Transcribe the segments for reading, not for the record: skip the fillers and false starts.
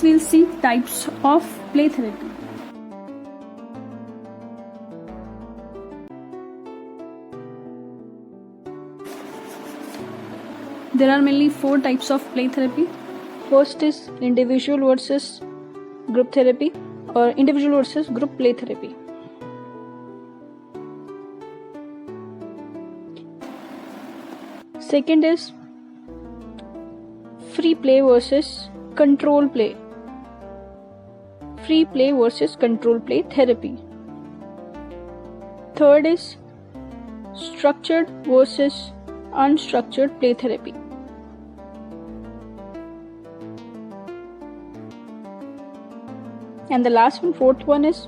We'll see types of play therapy. There are mainly 4 types of play therapy. First is individual versus group therapy or individual versus group play therapy. Second is free play versus control play. Free play versus control play therapy. Third is structured versus unstructured play therapy. And the last one, fourth one, is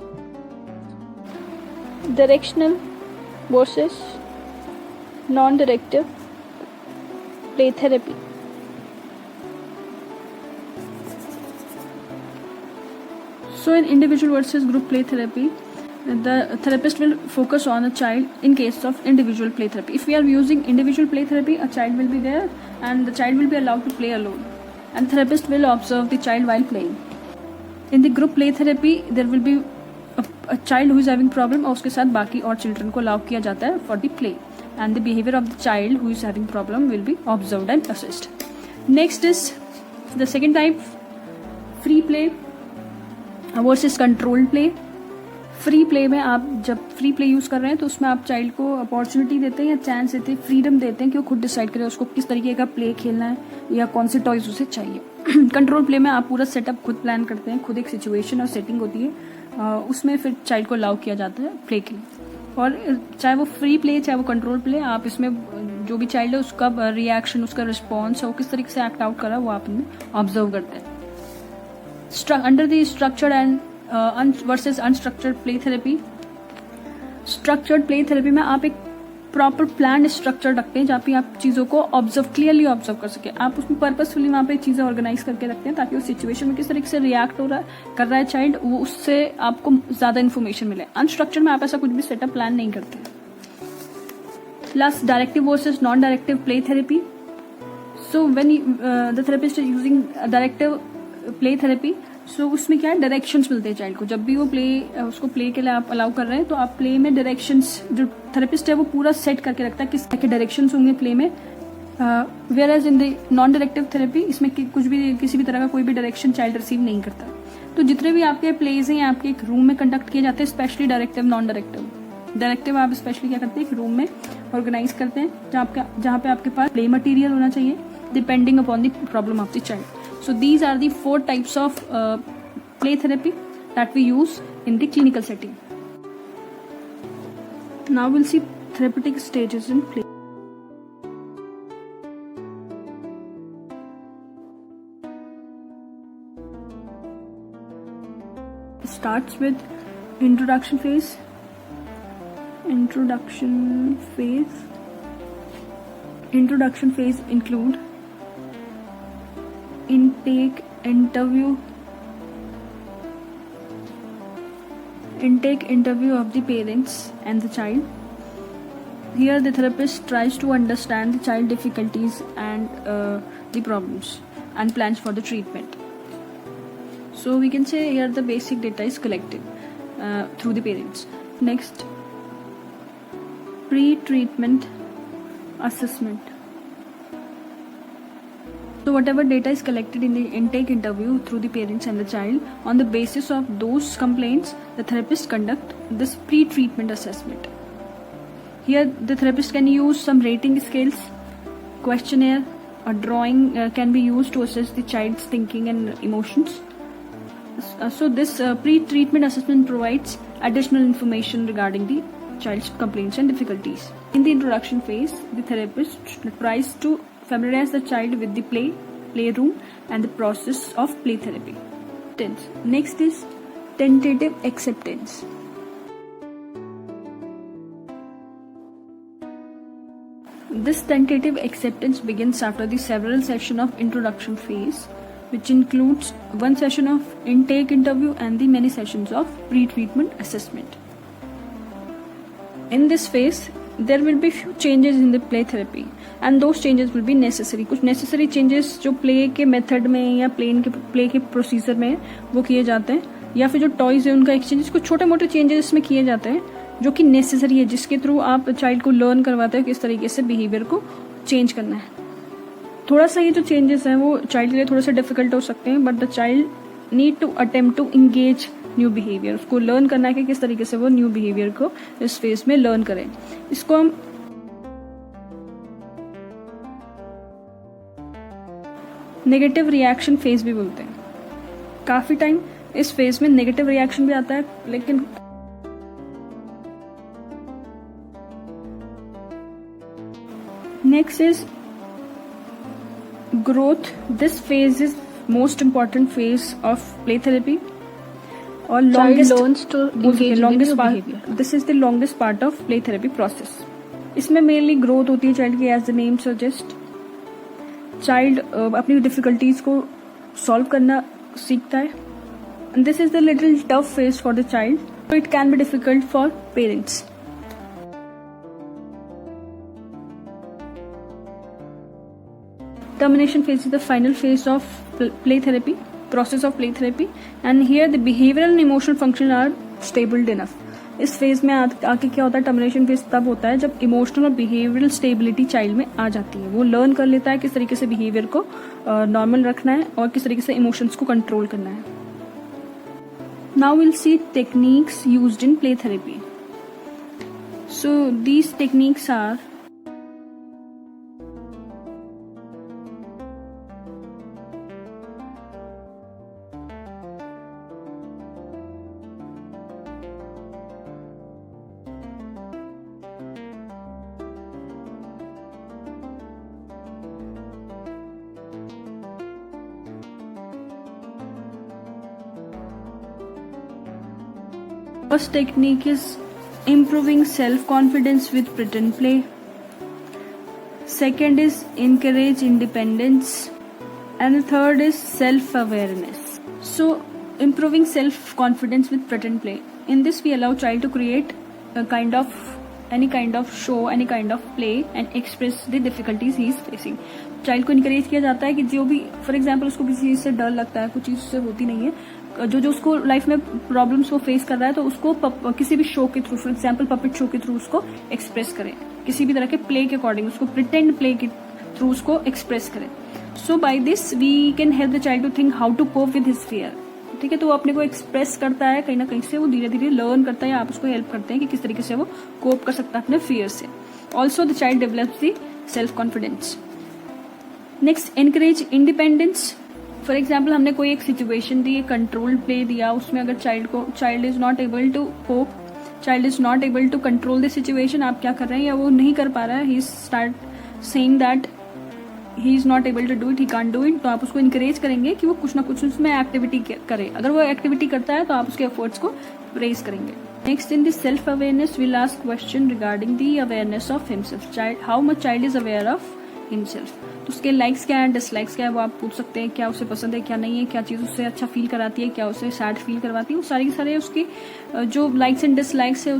directional versus non-directive play therapy. So in individual versus group play therapy, the therapist will focus on a child in case of individual play therapy. If we are using individual play therapy, a child will be there and the child will be allowed to play alone, and the therapist will observe the child while playing. In the group play therapy, there will be a child who is having problem और उसके साथ बाकी और children को allow किया जाता है for the play, and the behavior of the child who is having problem will be observed and assessed. Next is the second type, free play versus controlled play. Free play में आप जब free play use कर रहे हैं तो उसमें आप child को अपॉर्चुनिटी देते हैं या चांस देते हैं, फ्रीडम देते हैं कि वो खुद डिसाइड करे उसको किस तरीके का प्ले खेलना है या कौन से टॉयज उसे चाहिए. कंट्रोल प्ले में आप पूरा सेटअप खुद प्लान करते हैं, खुद एक सिचुएशन और सेटिंग होती है, उसमें फिर चाइल्ड को अलाउ किया जाता है प्ले के लिए. और चाहे वो फ्री प्ले चाहे वो कंट्रोल प्ले, आप इसमें जो भी चाइल्ड है उसका रिएक्शन, उसका रिस्पॉन्स, वो किस तरीके से एक्ट आउट कर रहा है वो आप ऑब्जर्व करते हैं. Under the structured and versus unstructured play therapy. Structured play therapy में आप एक प्रॉपर प्लान स्ट्रक्चर रखते हैं जहाँ पे आप चीज़ों को क्लियरली ऑब्जर्व कर सके. आप उसमें पर्पसफुली वहाँ पे चीज़ें ऑर्गेनाइज करके रखते हैं ताकि उस सिचुएशन में किस तरीके से रिएक्ट कर रहा है चाइल्ड, वो उससे आपको ज़्यादा इन्फॉर्मेशन मिले. अनस्ट्रक्चर में आप ऐसा कुछ भी सेटअप प्लान नहीं करते. Last, directive versus non directive play therapy. So when the therapist is using directive play therapy, so उसमें क्या है, डायरेक्शंस मिलते हैं चाइल्ड को. जब भी वो उसको प्ले के लिए आप अलाउ कर रहे हैं तो आप प्ले में डायरेक्शंस, जो थेरेपिस्ट है वो पूरा सेट करके रखता है किस तरह के डायरेक्शंस होंगे प्ले में. Whereas in the non directive therapy, इसमें कुछ भी किसी भी तरह का कोई भी डायरेक्शन चाइल्ड रिसीव नहीं करता. तो जितने भी आपके प्लेज हैं आपके एक रूम में कंडक्ट किए जाते हैं, specially directive non directive. Directive आप स्पेशली क्या करते हैं, एक रूम में ऑर्गेनाइज करते हैं जहाँ पे आपके पास प्ले मटीरियल होना चाहिए depending upon the problem of the child. So these are the 4 types of play therapy that we use in the clinical setting. Now we'll see therapeutic stages in play. It starts with introduction phase. Introduction phase include intake interview of the parents and the child. Here the therapist tries to understand the child difficulties and the problems and plans for the treatment. So we can say here the basic data is collected through the parents. Next, pre-treatment assessment. So whatever data is collected in the intake interview through the parents and the child, on the basis of those complaints, the therapist conduct this pre-treatment assessment. Here the therapist can use some rating scales, questionnaire, or drawing can be used to assess the child's thinking and emotions. So this pre-treatment assessment provides additional information regarding the child's complaints and difficulties. In the introduction phase, the therapist tries to familiarize the child with the playroom and the process of play therapy. Next is tentative acceptance. This tentative acceptance begins after the several session of introduction phase, which includes one session of intake interview and the many sessions of pre-treatment assessment. In this phase, there will be few changes in the play therapy and those changes will be necessary. कुछ necessary changes जो play के method में या play के procedure में वो किए जाते हैं, या फिर जो toys है उनका exchanges, कुछ छोटे मोटे changes इसमें किए जाते हैं जो कि necessary है, जिसके थ्रू आप child को learn करवाते हो किस तरीके से behavior को change करना है. थोड़ा सा ये जो changes हैं वो child के लिए थोड़ा सा difficult हो सकते हैं, but the child need to attempt to engage new behaviour. उसको लर्न करना है कि किस तरीके से वो न्यू बिहेवियर को इस फेज में लर्न करें. इसको हम नेगेटिव रिएक्शन फेज भी बोलते हैं. काफी टाइम इस फेज में नेगेटिव रिएक्शन भी आता है, लेकिन next is growth. This phase is most important phase of play therapy or longest part. This is the longest part of play therapy process. इसमें mainly growth होती है child की, as the name suggests. Child अपनी difficulties को solve करना सीखता है. And this is the little tough phase for the child. So it can be difficult for parents. Termination phase is the final phase of play therapy. Process of play therapy, and here the behavioral and emotional function are stable enough. इस phase में आके क्या होता है, termination phase तब होता है जब इमोशनल और बिहेवियरल स्टेबिलिटी चाइल्ड में आ जाती है. वो लर्न कर लेता है किस तरीके से बिहेवियर को नॉर्मल रखना है और किस तरीके से इमोशंस को कंट्रोल करना है. Now will see techniques used in play therapy. So these techniques are First technique is improving self-confidence with pretend play. Second is encourage independence. And the third is self-awareness. So, improving self-confidence with pretend play. In this, we allow child to create any kind of show, any kind of play and express the difficulties he is facing. Child को encourage किया जाता है कि जो भी for example उसको किसी चीज से डर लगता है, कुछ चीज उससे होती नहीं है, जो उसको लाइफ में प्रॉब्लम्स वो फेस कर रहा है, तो उसको किसी भी शो के through, for example puppet show के थ्रू उसको एक्सप्रेस करें, किसी भी तरह के प्ले के अकॉर्डिंग उसको प्रिटेंड प्ले के थ्रू उसको एक्सप्रेस करें. So by this we can help the child to think how to cope with his fear. ठीक है, तो वो अपने को एक्सप्रेस करता है कहीं ना कहीं से, वो धीरे धीरे लर्न करता है, आप उसको हेल्प करते हैं कि किस तरीके से वो कोप कर सकता है अपने फियर से. Also the child develops the self confidence. Next, encourage independence. For example हमने कोई एक सिचुएशन दी, कंट्रोल प्ले दिया, उसमें अगर child is not able to cope, child is not able to control the situation, आप क्या कर रहे हैं या वो नहीं कर पा रहा है, he start saying that he is not able to do it, he can't do it, तो आप उसको इनकरेज करेंगे कि वो कुछ ना कुछ उसमें एक्टिविटी करे. अगर वो एक्टिविटी करता है तो आप उसके एफर्ट्स को प्रेज करेंगे. Next, in this self awareness will ask question regarding the awareness of himself. Child, how much child is aware of himself. तो उसके लाइक्स क्या है, डिसलाइक्स क्या है, वो आप पूछ सकते हैं. क्या उसे पसंद है, क्या नहीं है, क्या चीज उससे अच्छा फील कराती है, क्या उसे सैड फील करवाती है. वो सारी की सारे उसकी जो लाइक्स एंड डिसलाइक्स है,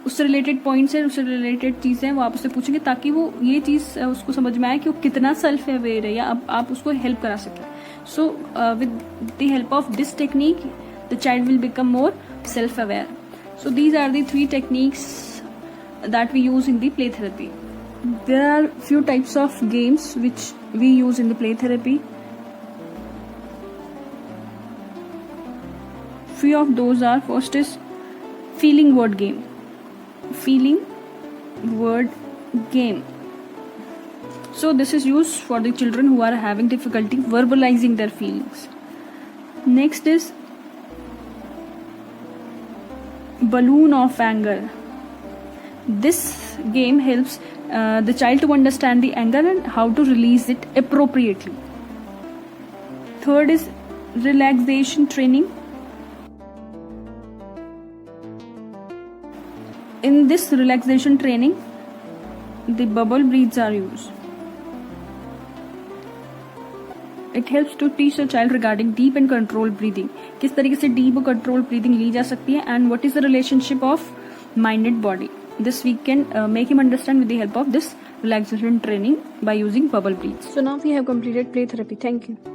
उससे रिलेटेड पॉइंट्स है, उससे रिलेटेड चीजें हैं, वो आप उससे पूछेंगे ताकि वो ये चीज उसको समझ में आए कि वो कितना सेल्फ अवेयर है, या आप उसको हेल्प करा सकें. So with the help of this technique the child will become more self aware. So these are the 3 techniques that we use in the play therapy. There are few types of games which we use in the play therapy. Few of those are, first is feeling word game. Feeling word game. So this is used for the children who are having difficulty verbalizing their feelings. Next is balloon of anger. This game helps the child to understand the anger and how to release it appropriately. Third is relaxation training. In this relaxation training, the bubble breaths are used. It helps to teach the child regarding deep and controlled breathing. किस तरीके से deep और controlled breathing ली जा सकती है, and what is the relationship of mind and body. this we can make him understand with the help of this relaxation training by using bubble breaths. So now we have completed play therapy. Thank you.